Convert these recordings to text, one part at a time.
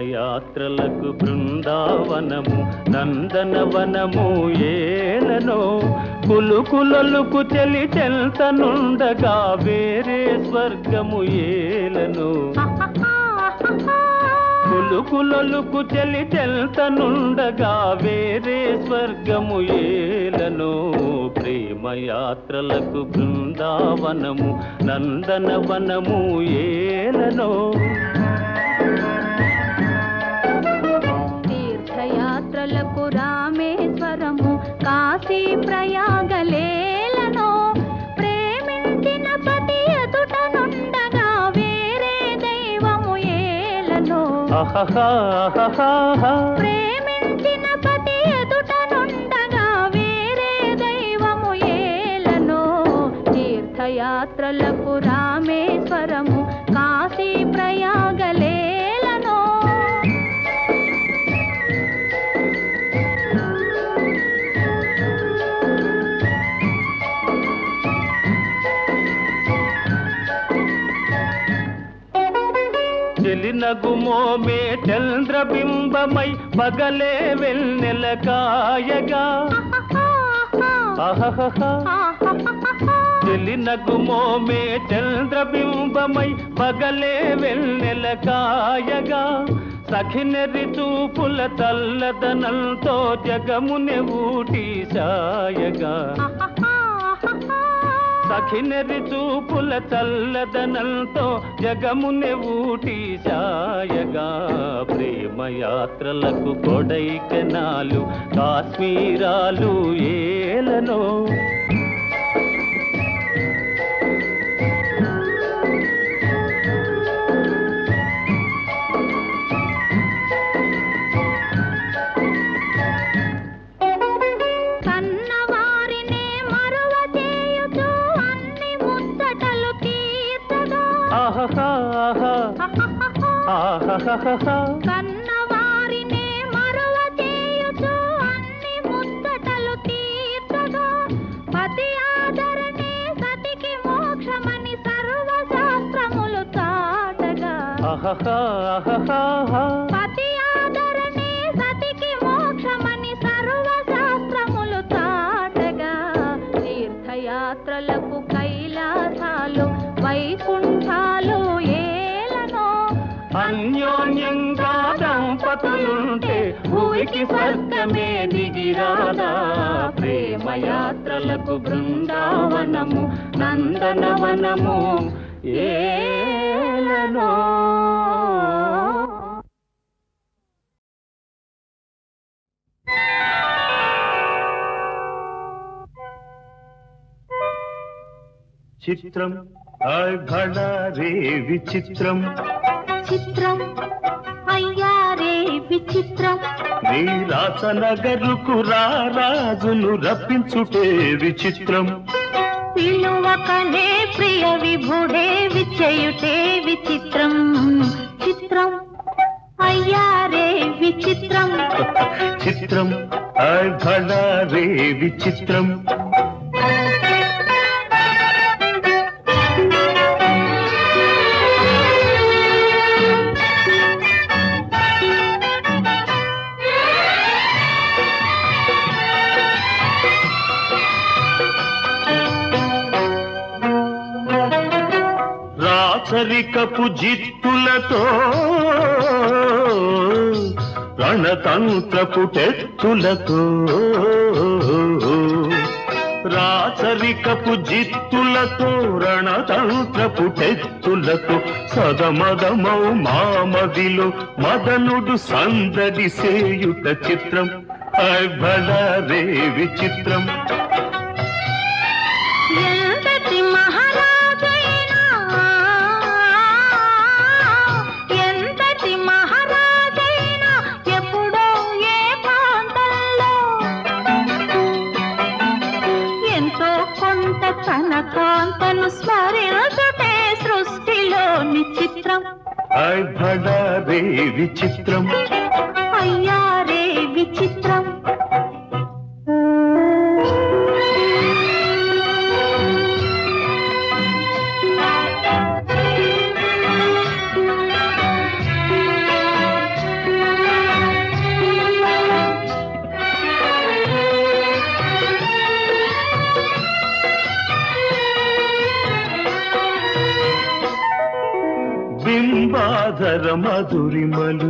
ప్రేమయాత్రలకు బృందావనము నందనవనము ఏలనో కులుకులొలుకు చెలి చెల్తనుండగా వేరే స్వర్గము ఏలనో కులుకులొలుకు చెలి చెల్తనుండగా వేరే స్వర్గము ఏలనో ప్రేమయాత్రలకు బృందావనము నందనవనము ఏలనో తీర్థయాత్రలకు రామేశ్వరము కాశీ ప్రయాగలేలనో ప్రేమించిన పతి ఎదుట నుండగా వేరే దైవము ఏలనో ప్రేమించిన పతి ఎదుట నుండగా వేరే దైవము ఏలనో తీర్థయాత్రలకు రామేశ్వరము కాశీ ప్రయాగలేలనో చెలినగుమోమే చంద్రబింబమై పగలే వెన్నెల కాయగా చెలినగుమోమే చంద్రబింబమై పగలే వెన్నెల కాయగా సఖినెరి చూపుల తల్లదనంతో జగముని ఊటి సాయగా సఖినెరి చూపుల చల్లదనంతో జగముని ఊటి సాయగా ప్రేమయాత్రలకు కొడైకెనాలు కాశ్మీరాలు ఏలనో కన్నవారినే మరువ చేయుచు అన్ని ముచ్చటలు తీర్చగా పతి ఆదరణే సతికి మోక్షమని సర్వశాస్త్రములు చాటగా పతి ఆదరణే సతికి మోక్షమని సర్వశాస్త్రములు చాటగా తీర్థయాత్రలకు కైలాసాలు వైకుంఠాలు అన్యోన్యంగా దంపతులుంటే భూమికి స్వర్గమే దిగిరాదా ప్రేమయాత్రలకు బృందావనము నందనవనము ఏలనో చిత్రం అఘడ రే విచిత్రం చిత్రం అయ్యారే విచిత్రం నీరాసనగరుకు రాజును రప్పించుటే విచిత్రం పిలువకనే ప్రియ విభుడే విచయుటే విచిత్రం చిత్రం అయ్యారే విచిత్రం చిత్రం అఘడ రే విచిత్రం రాచరికపు జిత్తులతో రణతంత్రపు టెత్తులతో రాచరికపు జిత్తులతో రణతంత్రపు టెత్తులతో సదమదమౌ మామదిలో మదనుడు సందడి సేయుట చిత్రం అఘడ రే విచిత్రం కాంతను స్మరించుటే సృష్టిలోని చిత్రం అఘడ రే విచిత్రం అయ్యారే విచిత్రం బింబాధర మధురిమలు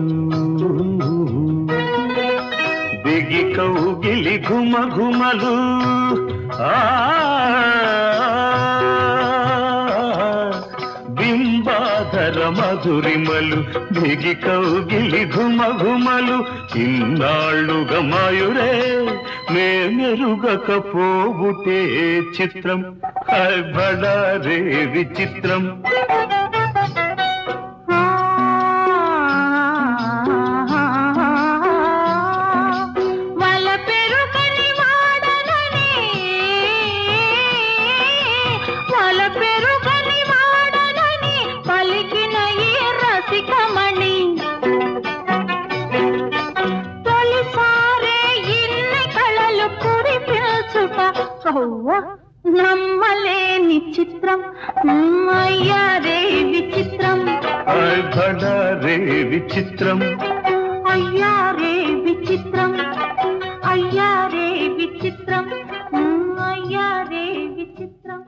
బిగి కౌగిలి ఘుమ ఘుమలు బింబాధర మధురిమలు బిగి కౌగిలి ఘుమ ఘుమలు ఇన్నాళ్ళుగా మాయురే మేమెరుగకపోబుటే చిత్రం బడా రే విచిత్రం నమ్మలేని చిత్రం అయ్యా రే విచిత్రం బడా రే విచిత్రం అయ్యా రే విచిత్రం అయ్యా రే విచిత్రం అయ్యా రే విచిత్రం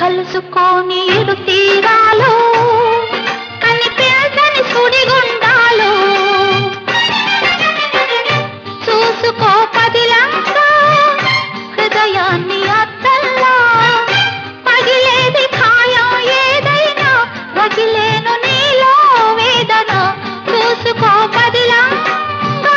కలుసుకోని ఇరు తీరాలు సుడిగుండాలు చూసుకో పదిలంగా హృదయాన్ని అద్దల్లా పగిలేది ఖాయం ఏదైనా వగిలేను నీలో వేదన చూసుకో పదిలంగా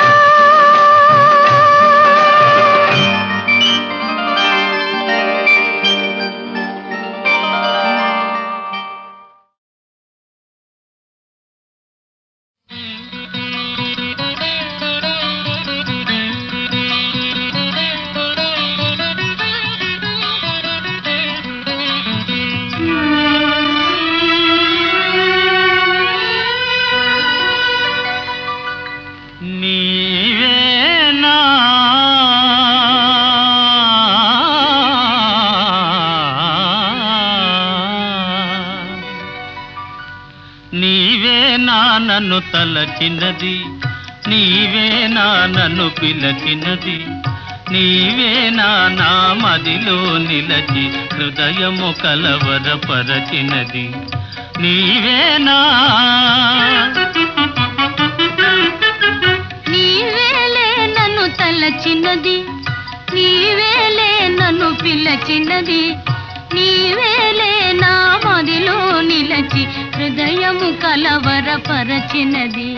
నీవేనా నీవేనా నన్ను తలచినది నీవేనా నన్ను పిలచినది నీవేనా నా మదిలో నిలచి హృదయము కలవరపరచినది నీవేనా నీవేలే నన్ను తలచినది నీవేలే నన్ను పిలచినది నీవేలే నా మదిలో నిలచి హృదయము కలవరపరచినది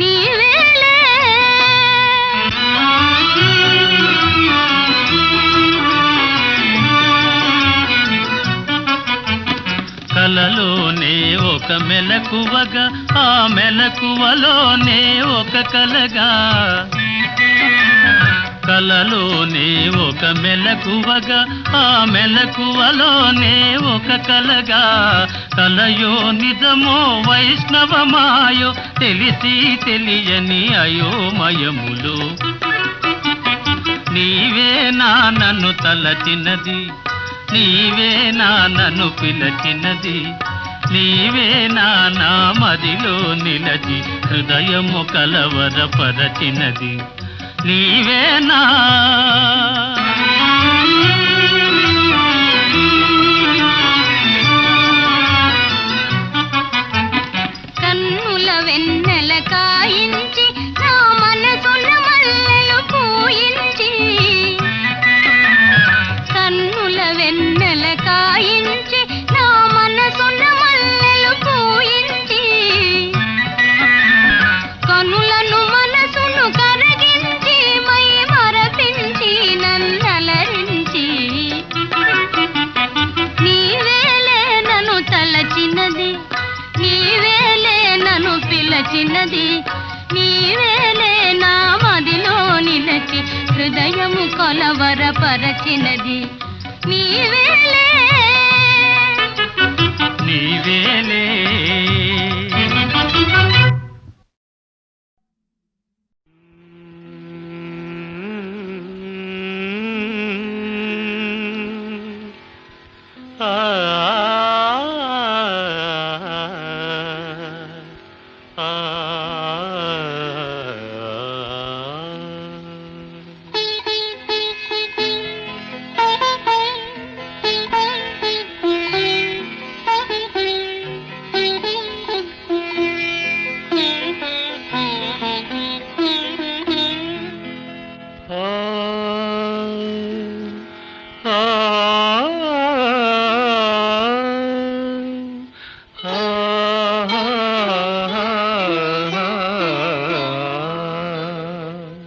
నీవేలే కలలోనే ఒక మెలకువగా ఆ మెలకువలోనే ఒక కలగా కలలోనే ఒక మెలకువగా ఆ మెలకువలోనే ఒక కలగా కలయో నిజమో వైష్ణవమాయో తెలిసి తెలియని అయోమయములు నీవేనా నన్ను తలచినది నీవేనా నన్ను పిలచినది నీవేనా నా మదిలో నిలచి హృదయము కలవరపరచినది నీవేనా కన్నుల వెన్నెల కాయించి నా మనసున మల్లెలు పూయించి కన్నుల వెన్నెల కాయించి నా మనసున మల్లెలు పూయించి కనులను మనసును కరగించి మై మరపించి నన్నలరించి నీవేలే నన్ను తలచినది నీవేలే నన్ను పిలచినది నీవేలే నా మదిలో నిలచి హృదయము కొలవరపరచినది నీవేలే నీవేలే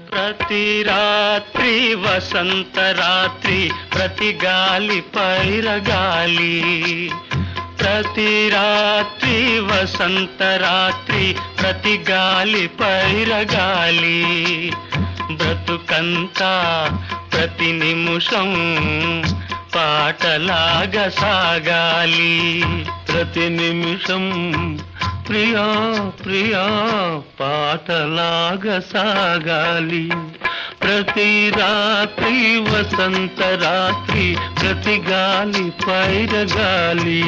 ప్రతి రాత్రి వసంత రాత్రి ప్రతి గాలి పైరగాలి ప్రతి రాత్రి వసంత రాత్రి ప్రతి గాలి పైరగాలి బ్రతుకంతా ప్రతి నిమిషం పాటలాగా సాగాలి ప్రతి నిమిషం ప్రియా ప్రియా పాటలాగా సాగాలి ప్రతి రాత్రి వసంత రాత్రి ప్రతి గాలి పైరగాలి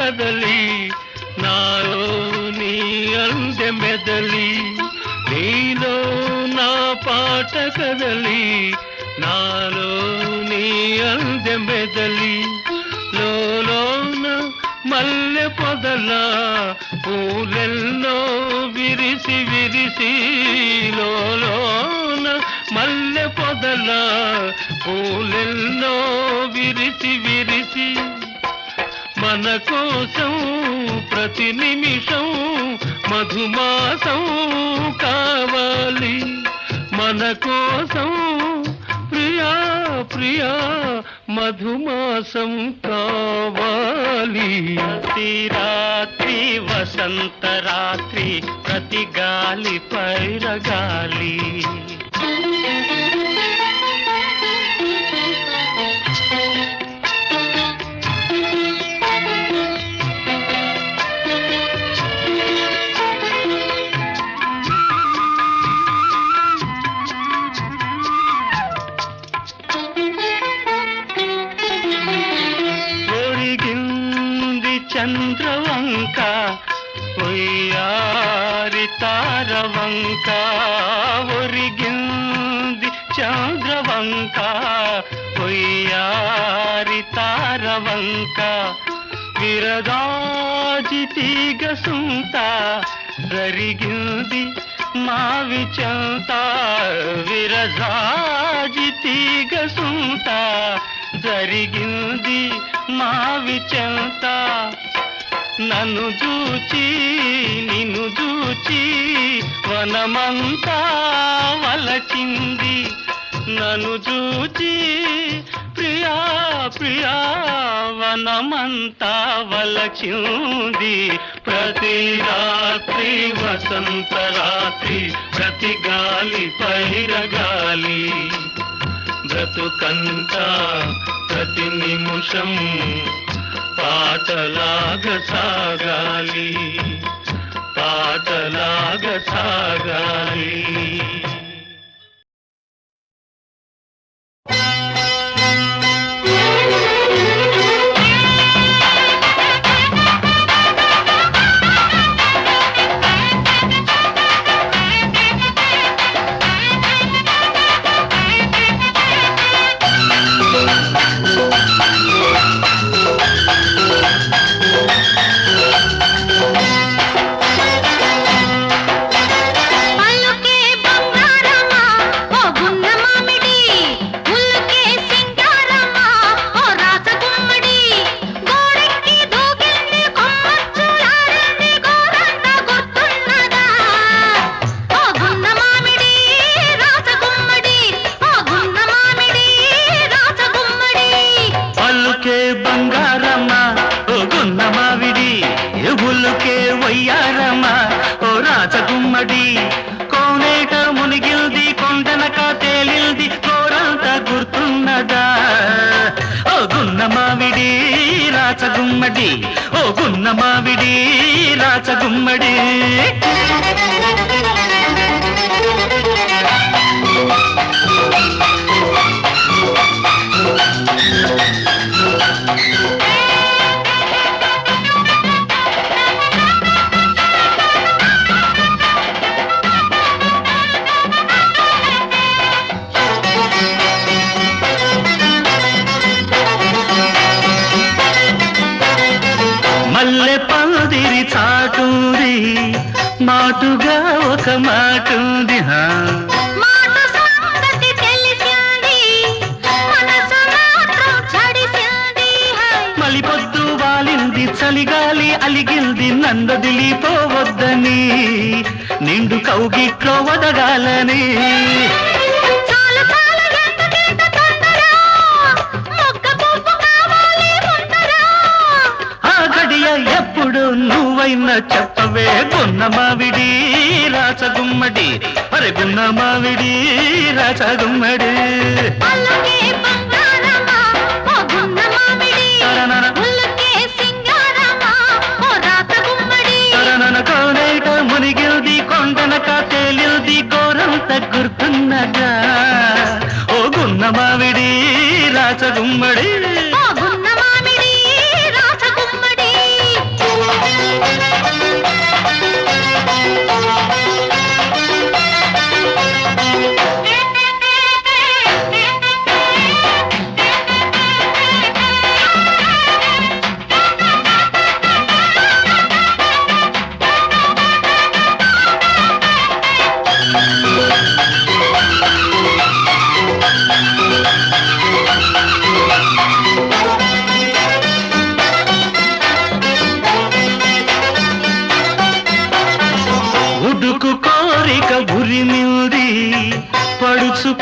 కదలి నాలో నీ అందె మెదలి నీలో నా పాట కదలి నాలో నీ అందె మెదలి లోన మల్లె పొదల పూలెల్లో విరిసి విరిసి లోన మల్లె పొదల పూలెల్లో విరిసి విరిసి మన కోసం ప్రతి నిమిషం మధుమాసం కావాలి మన కోసం ప్రియా ప్రియా మధుమాసం కావాలి ప్రతి రాత్రి వసంత రాత్రి ప్రతి గాలి పైరగాలి చంద్రవంక ఒయ్యారి తారవంక ఒరిగింది చంద్రవంక ఒయ్యారి తారవంక విరదాజి తీగ సుంత జరిగింది మావి చెంత విరజాజి తీగ సుంత జరిగింది మావి చెంత నన్ను చూచి నిన్ను చూచి వనమంతా వలచింది నన్ను చూచి ప్రియా ప్రియా వనమంతా వలచింది ప్రతి రాత్రి వసంత రాత్రి ప్రతి గాలి పైరగాలి బ్రతుకంతా ప్రతి నిమిషం పాటలాగ సాగాలి పాటలాగ సాగాలి కోనేట మునిగిల్ది కొండనక తేలిల్ది కోరంత గుర్తున్నదా ఓ గున్న మామిడి రాచగుమ్మడి ఓ గున్న మామిడి రాచగుమ్మడి మల్లె పందిరి చాటుంది మాటుగా ఒక మాటుంది మలిపొద్దు వాలింది చలిగాలి అలిగింది నందదిలిపోవద్దని నిండు కౌగిట్లో వదగాలని ఎప్పుడు నువ్వైనా చెప్పవే గున్న మావిడి రాచగుమ్మడి అరే గున్న మావిడి రాచగుమ్మడి కోనేట మునిగిల్ది కొండనక తేలిల్ది కోరంత గుర్తున్నదా ఓ గున్న మావిడి రాచగుమ్మడి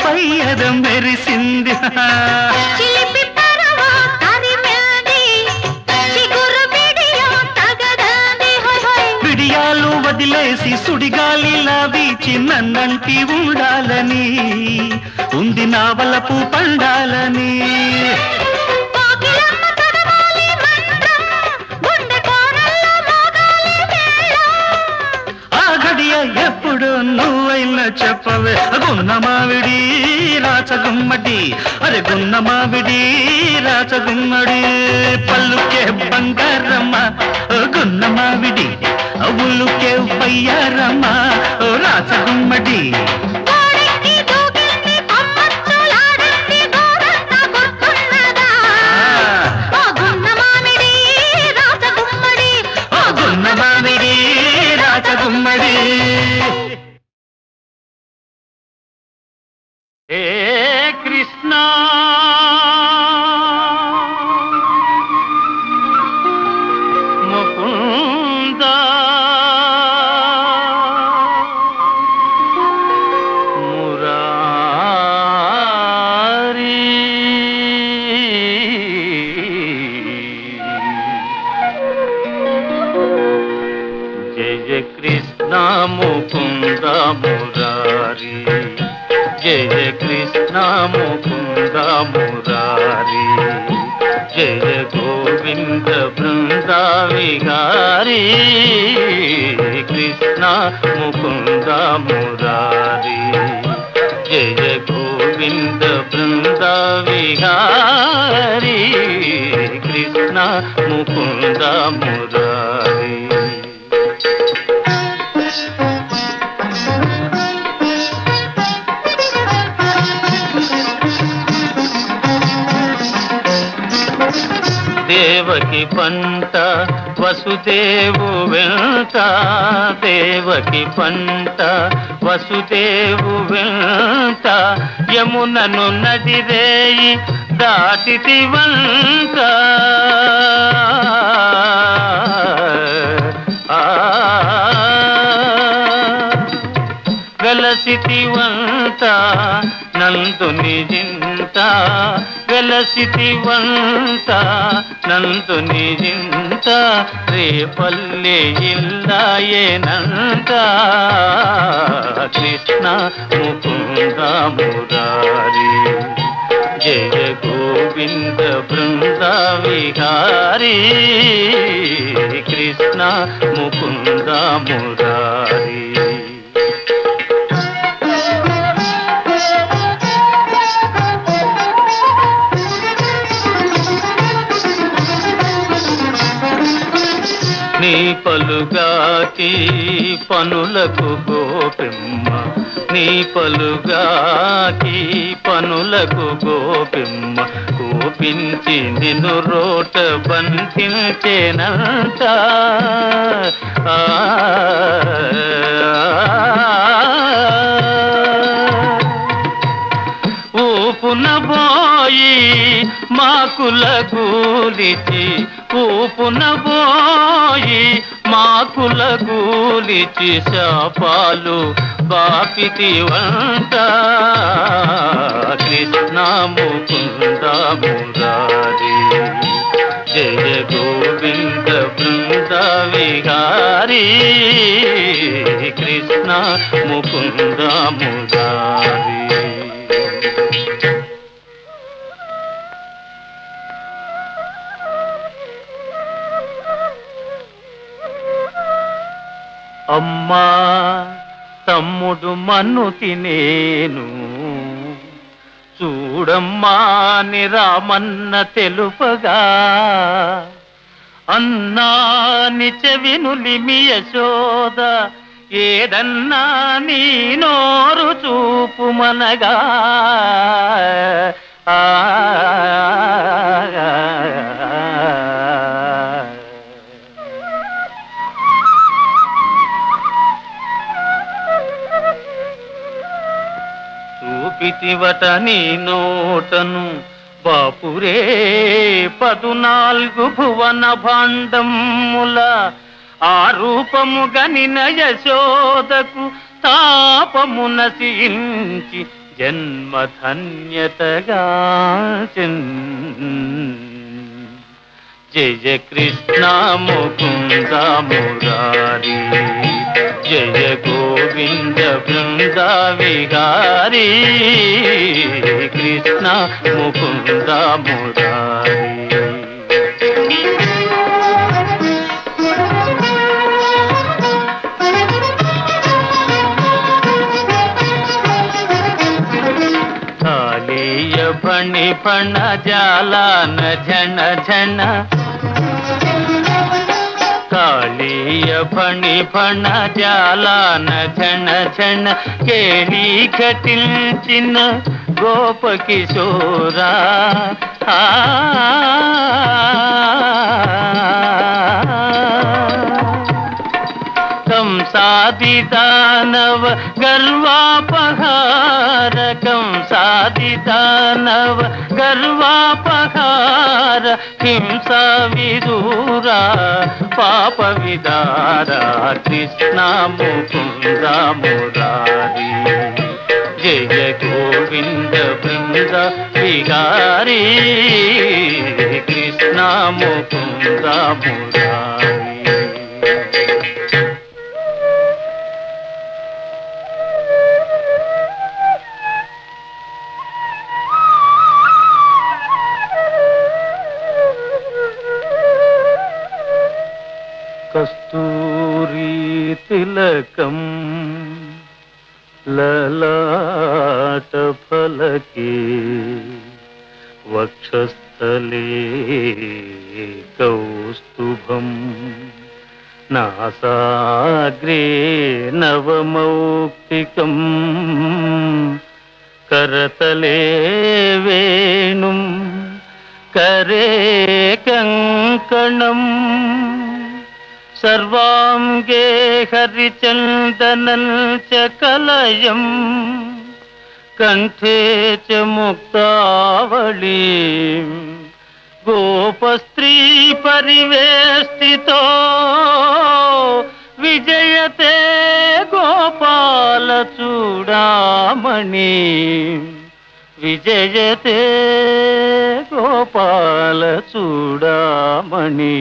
పై అద మెరిసింది చిలిపి పరవా తరిమింది, చిగురు బిడియం తగదంది. హోయ్ హోయ్. విడియాలు వదిలేసి సుడిగాలిలా వీచి నన్నంటి ఉండాలని ఉంది నా వలపు పండాలని. కోకిలమ్మ చదవాలి మంత్రం, గుండె కోరల్లో మోగాలి మేళం. ఆ గడియ ఎప్పుడు నువ్వైనా చెప్పవే గున్న మావిడి రాచగుమ్మడి, అరే గున్న మావిడి రాచగుమ్మడి. పల్లుకే బంగారమ్మ గున్న మావిడి, ఉల్లుకే వయ్యారమ్మ రాచగుమ్మడి. గోడెక్కి దూకింది, కొమ్మచ్చులాడింది, గోరంతా గుర్తున్నదా? ఓ గున్న మామిడి రాజగుమ్మడి, ఓ గున్న మావిడి రాచగుమ్మడి. ఏ కృష్ణ ముకుంద మురారి జయ కృష్ణ ముకుంద మురారి, జయ కృష్ణ ముకుంద మురారి, జయ గోవింద బృంద విహారీ. కృష్ణ ముకుంద మురారి, జయ గోవింద బృంద విహారీ. కృష్ణ ముకుంద మురారి. దేవకి పంట వసుదేవు వెంట, దేవకి పంట వసుదేవు వెంట, యమునను నదిరేయి దాటితి వంట. వెలసితి వంట నందుని జింత, వెలసితి వంట నందుని జింత, రేపల్లె ఇల్లాయేనంత. కృష్ణ ముకుంద మురారి, జయ గోవింద బృంద విహారీ. కృష్ణ ముకుంద మురారి. నీ పలుగాకి పనులకు గోపిమ్మ, నీ పలుగాకి పనులకు గోపిమ్మ, కోపించి నిన్ను రోట బంధించేనంట. ఊపున పోయి మాకుల గూలిచి, ఊపున పోయి మాకుల గూలిచి, శాపాలు బాపితి వంట. కృష్ణ ముకుంద మురారి, జయ గోవింద బృంద విహారీ. కృష్ణ ముకుంద మురారి. అమ్మా తమ్ముడు మన్ను తినేను, చూడమ్మా ని రామన్న తెలుపగా, అన్నా ని చెవినులిమి యశోద, ఏదన్నా నీ నోరు చూపుమనగా. చూపితివట నీ నోటను బాపురే 14 భువన భాండముల, ఆ రూపము గనిన యశోదకు తాపము నశించి జన్మధన్యతగా జయ కృష్ణ ముకుంద మురారి జయ గోవింద బృంద విహారీ కృష్ణ ముకుంద మురారి. కాళీయ ఫణి ఫణ జాలాన ఝణ ఝణ కాళీయ ఫణి ఫణ జాలాన ఝణ ఝణ కేళీ ఘటించిన గోప కిశోరా కంసాది దానవ గర్వాపహార కంసాది దానవ గర్వాపహార హింస విదూరా పాప విదార కృష్ణ ముకుంద మురారి జయ గోవింద బృంద విహారీ కృష్ణ ముకుంద మురారి. కస్తూరీ తిలకం లలాట ఫలకే వక్షస్థలే కౌస్తుభం నాసాగ్రే నవమౌక్తికం కరతలే వేణుం కరే కంకణం సర్వాంగే హరిచందనం చ కలయం కంఠే చ ముక్తావళీ గోపస్త్రీ పరివేష్టితో విజయతే గోపాల చూడామణి విజయతే గోపాల చూడామణి.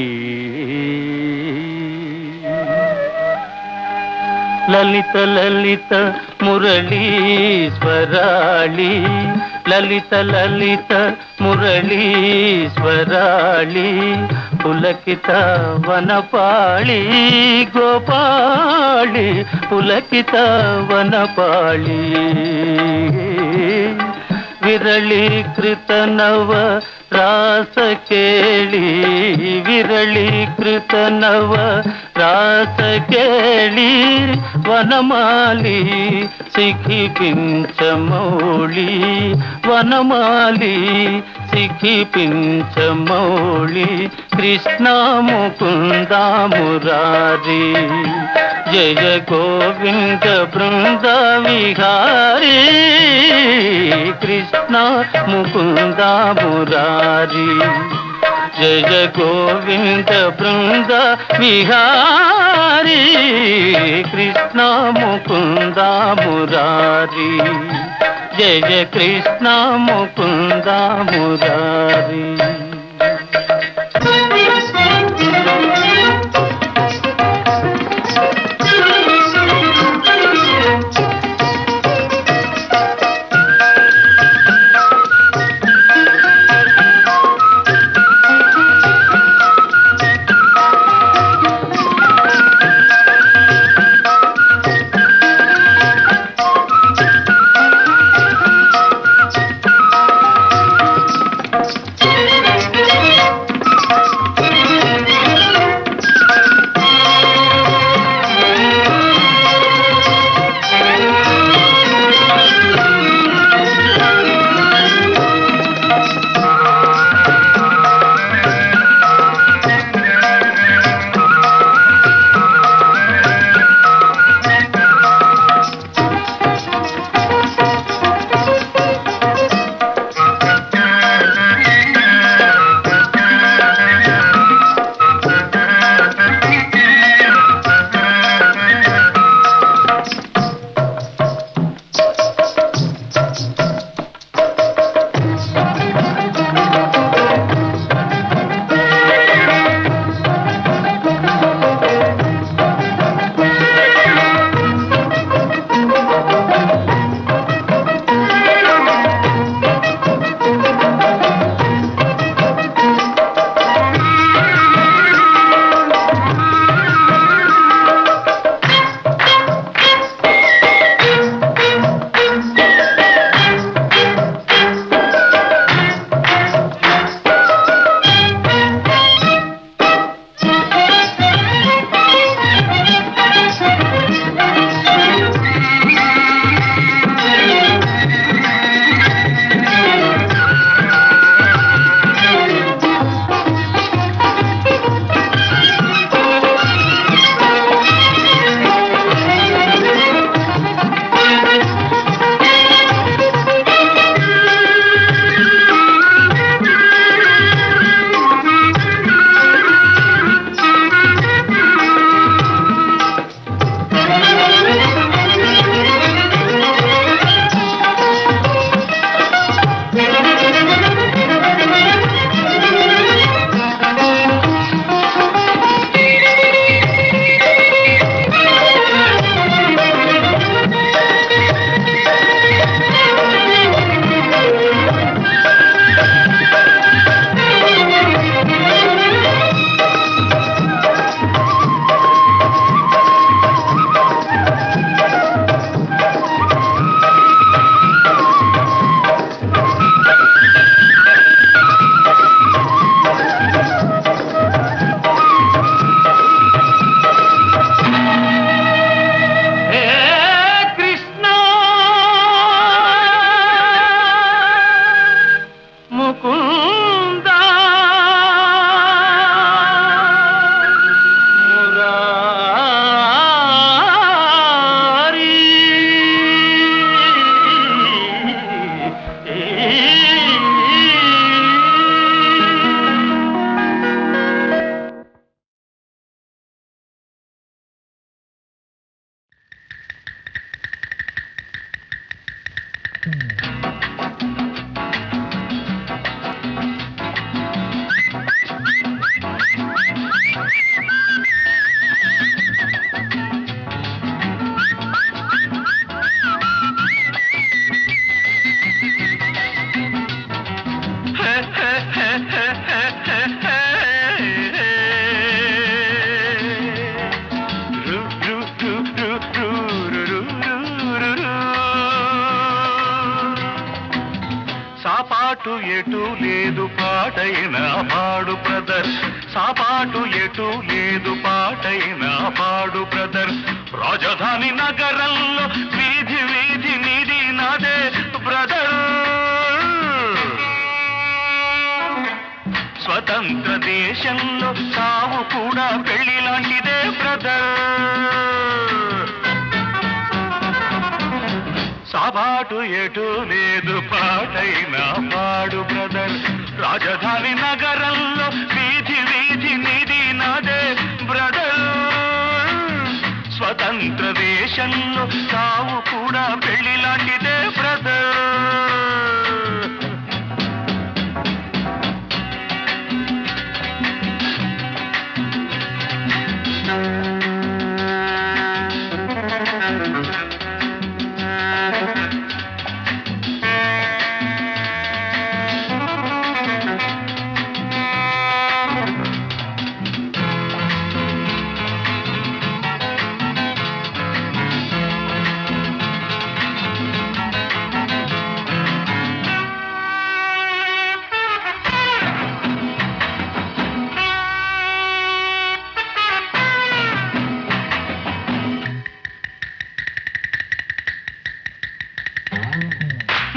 లలిత లలిత మురళీశ్వరాళి లలిత లలిత మురళీశ్వరాళి పులకిత వనపాళి గోపాళి పులకిత వనపాళి విరళీకృత నవ రాస కేళి విరళీకృత నవ రాస కేళి వనమాలి సిఖి పించమౌళి వనమాలి సిఖి పించమౌళి కృష్ణ ముకుంద మురారి జయ గోవింద బృంద విహారీ కృష్ణ ముకుంద మురారి జయ గోవింద బృంద విహారీ కృష్ణ ముకుంద మురారి జయ కృష్ణ ముకుంద మురారి. సాపాటు ఎటు లేదు పాటైన పాడు బ్రదర్, సాపాటు ఎటు లేదు పాటైన పాడు బ్రదర్. రాజధాని నగరంలో వీధి వీధి నీది నాదే బ్రదర్. స్వతంత్ర దేశంలో సావు కూడా పెళ్లి లాంటిదే బ్రదర్. సాబాటు ఎటు లేదు పాటైన పాడు బ్రదర్. రాజధాని నగరంలో వీధి వీధి నీది నాదే బ్రదర్. స్వతంత్ర దేశంలో సావు కూడా పెళ్లి లాంటిదే బ్రదర్.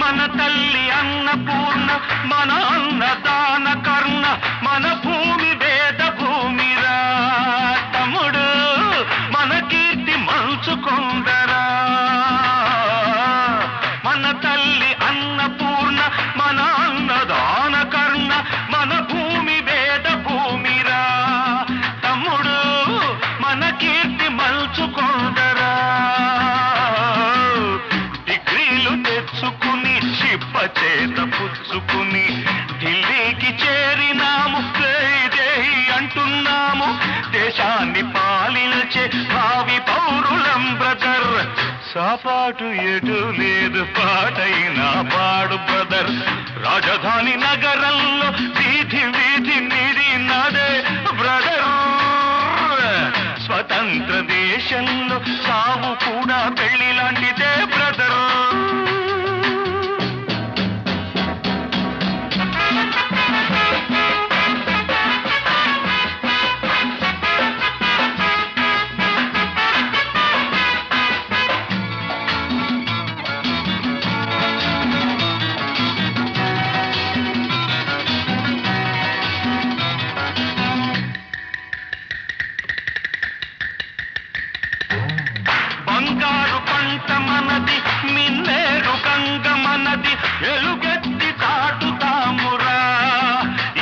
మన తల్లి అన్నపూర్ణ, మన అన్నదాన కర్ణ, మన భూమి వేద భూమిరా తమ్ముడు, మన కీర్తి మంచుకొండరా. మన తల్లి అన్నపూర్ణ, మన అన్నదాన కర్ణ, మన భూమి వేద భూమిరా తమ్ముడు, మన కీర్తి మంచుకొండరా. డిగ్రీలు తెచ్చుకుని చిప్ప చేత పుచ్చుకుని ఢిల్లీకి చేరినాము, జై అంటున్నాము. దేశాన్ని పాలించే భావి పౌరులం బ్రదర్. సాపాటు ఎటు లేదు పాటైన పాడు బ్రదర్. రాజధాని నగరంలో వీధి వీధి నీది నాదే బ్రదర్. స్వతంత్ర దేశంలో సావు కూడా పెళ్లి లాంటిదే బ్రదర్. బంగారు పంట మనది, మిన్నేరు గంగ మనది, ఎలుగెత్తి చాటుతామురా.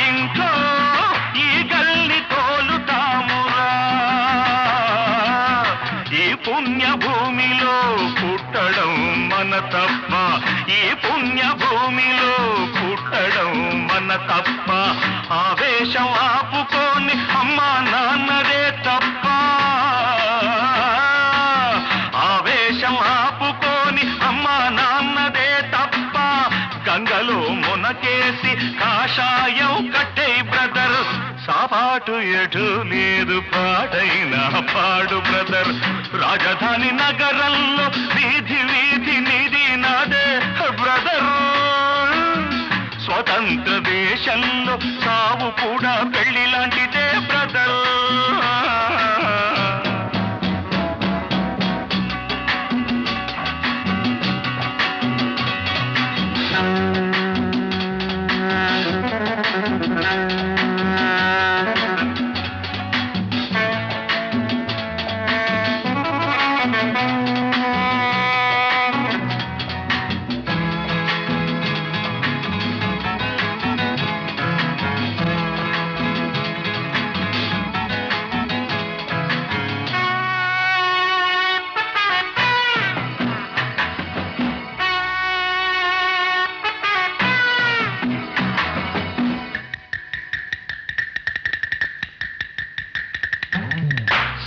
ఇంట్లో ఈ గల్లి తోలుతామురా. ఈ పుణ్య భూమిలో పుట్టడం మన తప్ప, ఈ పుణ్య భూమిలో పుట్టడం మన తప్ప. ఆవేశం ఆపుకొని అమ్మా నాన్నదే తప్ప, ఆవేశం ఆపుకొని అమ్మా నాన్నదే తప్ప. గంగలో మునకేసి కాషాయం కట్టే బ్రదర్. సాపాటు ఎటు లేదు పాటైన పాడు బ్రదర్. రాజధాని నగరంలో వీధి వీధి నీది నాదే బ్రదర్. స్వతంత్ర దేశంలో సావు కూడా పెళ్లి లాంటిదే బ్రదర్.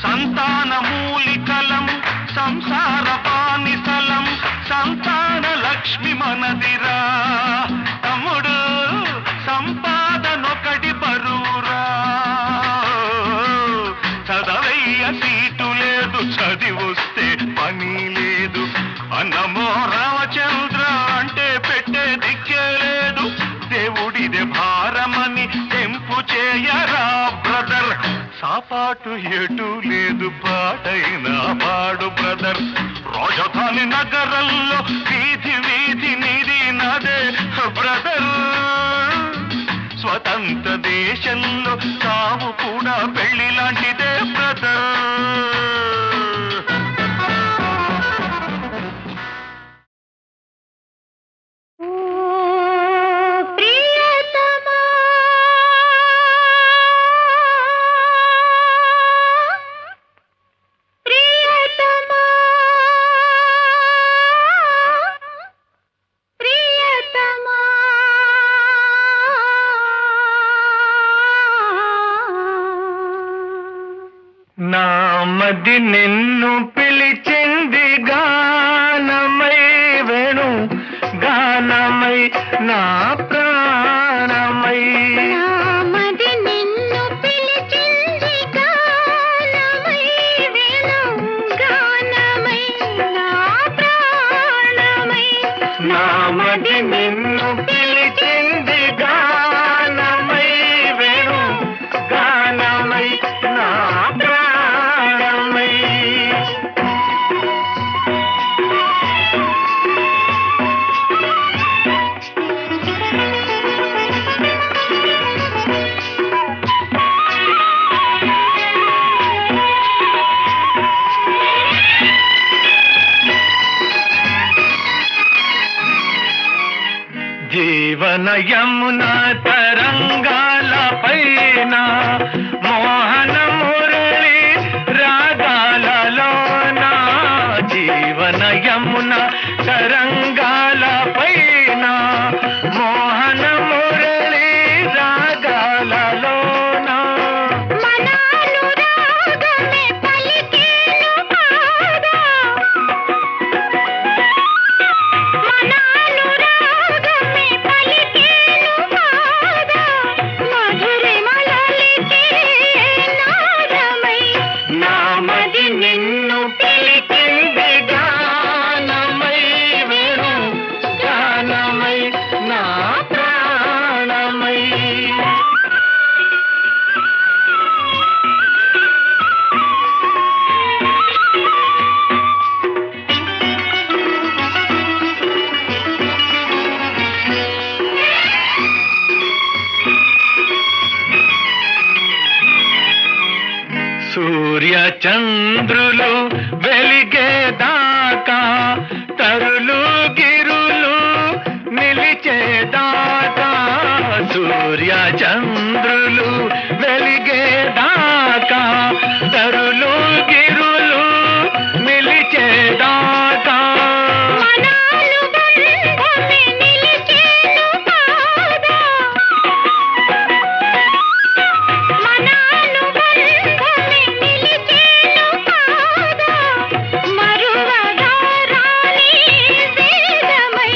సంతాన మూలికలం, సంసార బానిసలం, సంతాన లక్ష్మి మనదిరా తమ్ముడు. సంపాదనొకటి బరువురా. చదవయ్య సీటు లేదు, చదివొస్తే పని లేదు. అన్నమో రామచంద్ర అంటే పెట్టే దిక్కే లేదు. చేయరా బ్రదర్, సాపాటు ఎటు లేదు పాటైన పాడు బ్రదర్. రాజధాని నగరంలో వీధి వీధి నీది నాదే బ్రదర్, స్వతంత్ర దేశంలో తావు కూడా పెళ్లి లాంటిదే బ్రదర్. నామది నిన్ను పిలిచింది గానమై వేణు గానమై నా ప్రాణమై. నామది నిన్ను పిలిచింది గానమై వేణు గానమై నా ప్రాణమై. నామది నిన్ను పిలిచింది గానమై వేణు గానమై నా ప్రాణమై. జీవన యమున తరంగాల పైన మోహన మురళి రాగాలలోన. జీవన యమున తరంగాల పైన మోహన మురళి రాగాలలోన. మనానురాగమే పలికేను పాదా, మనానురాగమే పలికేను పాదా, మధురిమలలికే నాదమై. నామది నిన్ను పిలిచింది గానమై వేణు గానమై నా ప్రాణమై. సూర్య చంద్రులు వెలిగేదాకా తరులు గిరులు నిలిచేదాకా. సూర్య చంద్రులు వెలిగేదాకా తరులు గిరులు నిలిచేదాకా. మనానుబంధమే నిలిచేను పాదా, మనానుబంధమే నిలిచేను పాదా, మరువగా రాని వేదమై.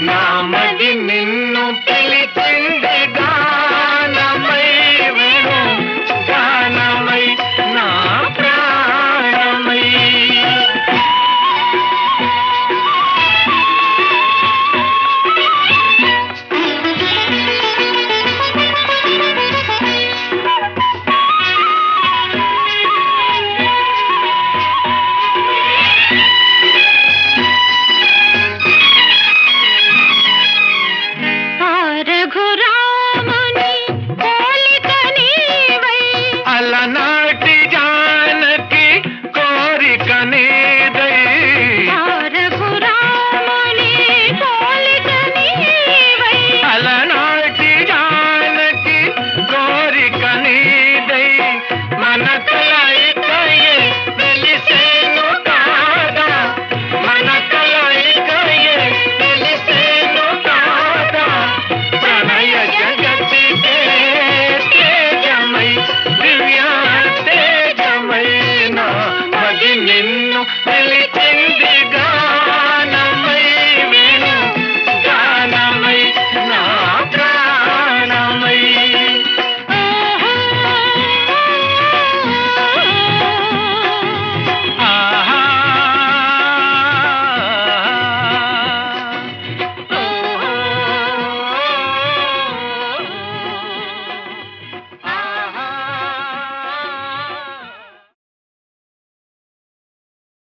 నామది నిన్ను పిలిచింది గానమై వేణు గానమై నా ప్రాణమై. ఆ రఘురాముని పోలిక నీవై, అలనాటి జానకి కోరిక నీదై. ఆ రఘురాముని పోలిక నీవై. అలనాటి జానకి కోరిక నీదై. మన కలయికయే తెలిసేను కాదా, మన కలయికయే తెలిసేను కాదా. ప్రణయ జగతికే తేజమై దివ్య తేజమై. నామది నిన్ను పిలిచింది